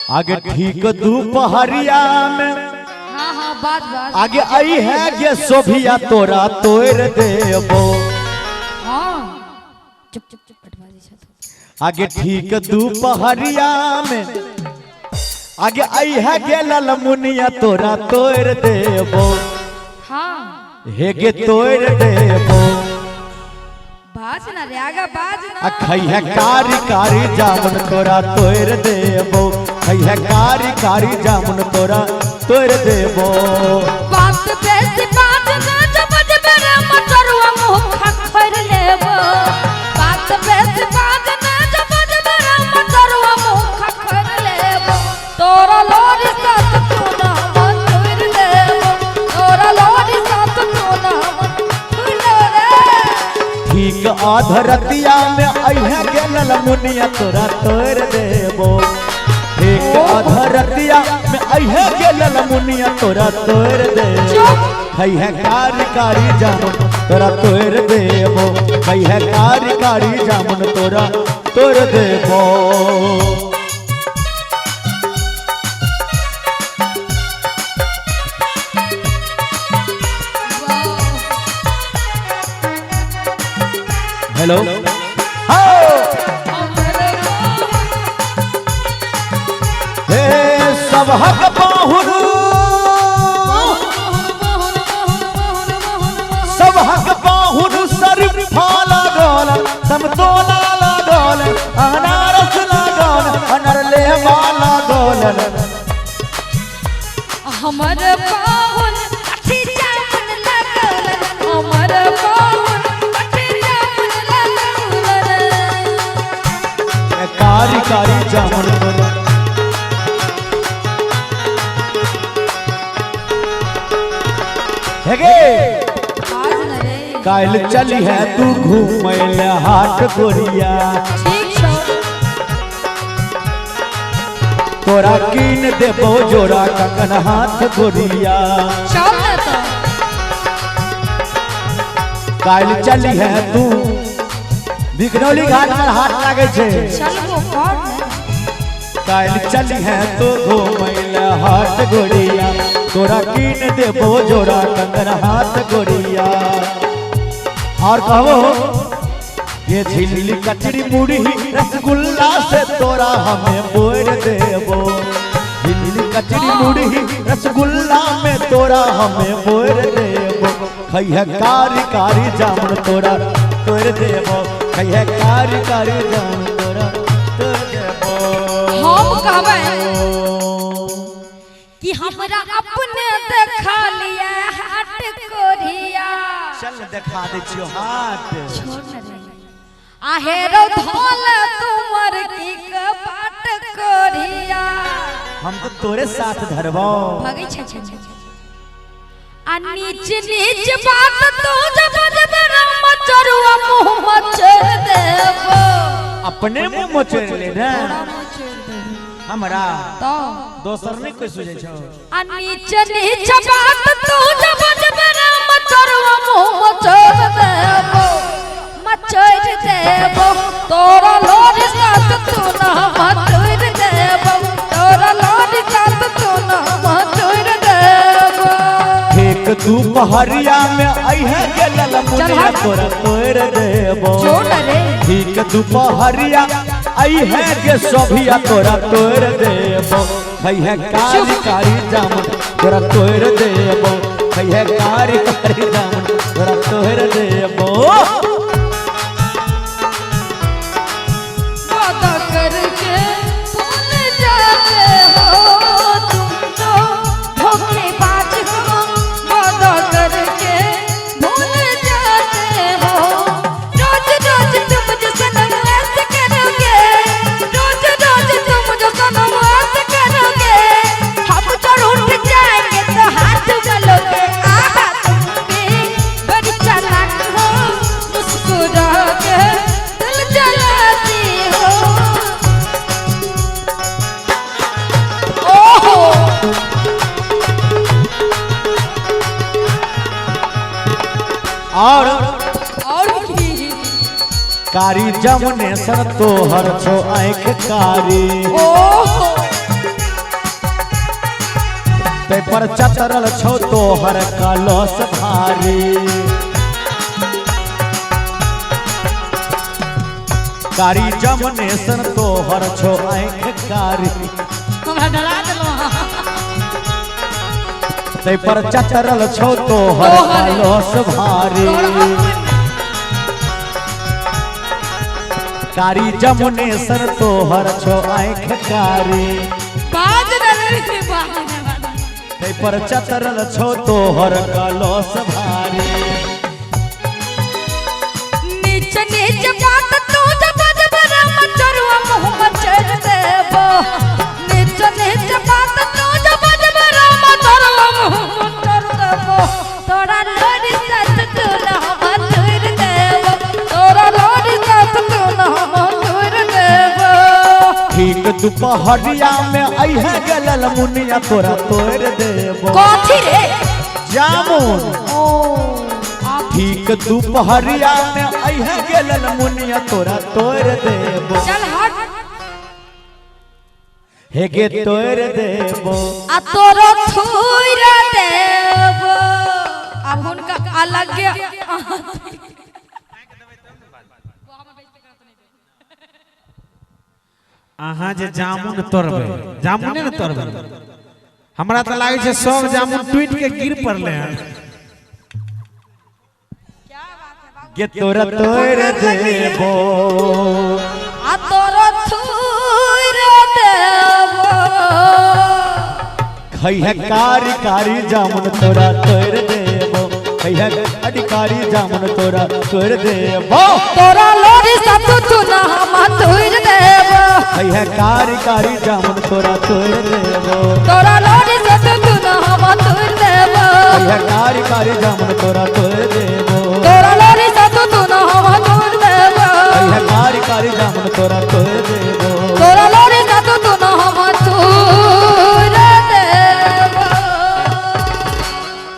आगे ठीक दोपहरिया में हाँ हाँ बात आगे आई है ये सोभिया तोरा तोड़ देबो। हाँ चुप चुप चुप पटवा दे। आगे ठीक दोपहरिया में आगे आई है गे ललमुनिया तोरा तोड़ देबो। हाँ हे गे तोड़ देबो। बाज ना रे आगा बाज ना। खई है कारी कारी जामुन तोरा तोड़ देबो। खई है कारी कारी जामुन तोरा तोड़ देबो। बात बेसी बात ना जब जब रे मचरुआ मुंह खखर लेबो। बात बेसी बात ना जब जब रे मचरुआ मुंह खखर लेबो। तोरा लोरी साथ तू ना मन तोड़ लेबो। तोरा लोरी साथ तू ना मन तोड़ रे। ठीक आधरतिया में आई है गे ललमुनिया तोरा तोड़ देबो। ठीक आधरतिया में आई है गे ललमुनिया तोरा तोड़ देबो। खई है कारी कारी जामुन तोरा तोड़ देबो। खई है कारी कारी जामुन तोरा तोड़ देबो। हेलो हे सब हक बाहुर सब हक बाहुर सर फाला गोल समतोला लागोल अनारस लागोल अनरले वाला गोल। हमर पावन अठी जामुन लगल। हमर पावन अठी जामुन लगल। कारी कारी जामुन तोरा हेगे आज न रे काल चली है तू घूमैल हाट गोरिया। ठीक छौ। तोरा कीन देबो जोड़ा कंगन हाथ गोरिया। चल न तो काल चली है तू बिकनौली घाट पर हाट लागे छे। चलबो कर न। काल चली है तू घूमैल हाट गोरिया। तोरा कीन देबो जोड़ा कंगन हाथ गोरिया। और कहो ये झिल्ली कचड़ी मुड़ी रसगुल्ला से तोरा हमें बोर देबो। झिल्ली कचड़ी मुड़ी रसगुल्ला में तोरा हमें बोर देबो। खई है कारी कारी जामुन तोरा तोड़ देबो। खई है कारी कारी जामुन तोरा तोड़ देबो। हम कहबै कि हमरा अपने देखा लिया हाट कोरिया। चल दिखा दे छियो हाट। छोड़ न रे आहेरो धोल तुमर की बाट कोरिया। हम तो तोरे साथ धरबो। भगै छ छ छ आ नीच नीच बात तू जब जब राम चरुआ मुंह मचर देबो। अपने मुंह मचर ले ना तोरा मचर देबो हमरा तो दोसर नहीं कोई सुझे छो। आ नीच नीच बात तू जब जब राम चरुआ मुंह मचर देबो। मचर देबो तोरा लोरी साथ तू ना मचर देबो। तोरा लोरी साथ तू ना मचर देबो। ठीक दोपहरिया में आई है गे ललमुनिया तोरा तोड़ देबो। छोड़ रे ठीक दोपहरिया आई है गे सोभिया तोरा तोड़ देबो। खई है कारी कारी जामुन तोरा तोड़ देबो। खई है कारी कारी जामुन तोरा तोड़ देबो। वादा करके भूल जाते हो तुम तो धोखेबाज हो। वादा करके भूल जाते हो। रोज रोज तुम जो सनम ऐसे करोगे। रोज रोज तुम जो सनम ऐसे करोगे। हम तो रूठ जाएंगे तो हाथ मलोगे। आहा तुम भी बड़ी चालाक हो। मुस्कुरा के दिल जलाती हो। ओहो और भी कारी जमुने सर तोहर छो आँख कारी। ओहो ते पर चतरल छो तोहर कलश भारी कारी जमनेशन तोहर छो आँख कारी हमरा डरा देलो ते पर चतरल छो तोहर कलश भारी कारी जमुनेशन तोहर छो आँख कारी बाज रे बाज ते पर चतरल छो तोहर कलश भारी नीच नीच बात तू जब जब राम चरुआ मुँह मचर देबो नीच नीच बात तू जब जब राम चरुआ मुँह मचर देबो तोरा लोरी सच तू ना मंजूर देबो तोरा लोरी सच तू ना मंजूर देबो ठीक दुपहरिया में अइहे गलल मुनिया तोरा तोड़ देबो कथी रे जामुन ओ ठीक दुपहरिया में अइहे गलल मुनिया तोरा तोड़ देबो चल हट हे गे तोड़ देबो आ तोरो थुर देबो अब उनका अलग अहाँ जे जामुन तोड़बै जामुने न तोड़बै हमरा तऽ लागै छै सब जामुन टूट के गिर पड़ले हैं गे तोरा तोड़ देबो आ तोरो थुर देबो खैहे कारी कारी जामुन तोरा तोड़ देबो खैहे कारी जामुन तोरा तोड़ देबो तोरा लोरी सब तू ना मंजूर देबो खैहे कारी कारी जामुन तोरा तोड़ देबो तोरा लोरी सब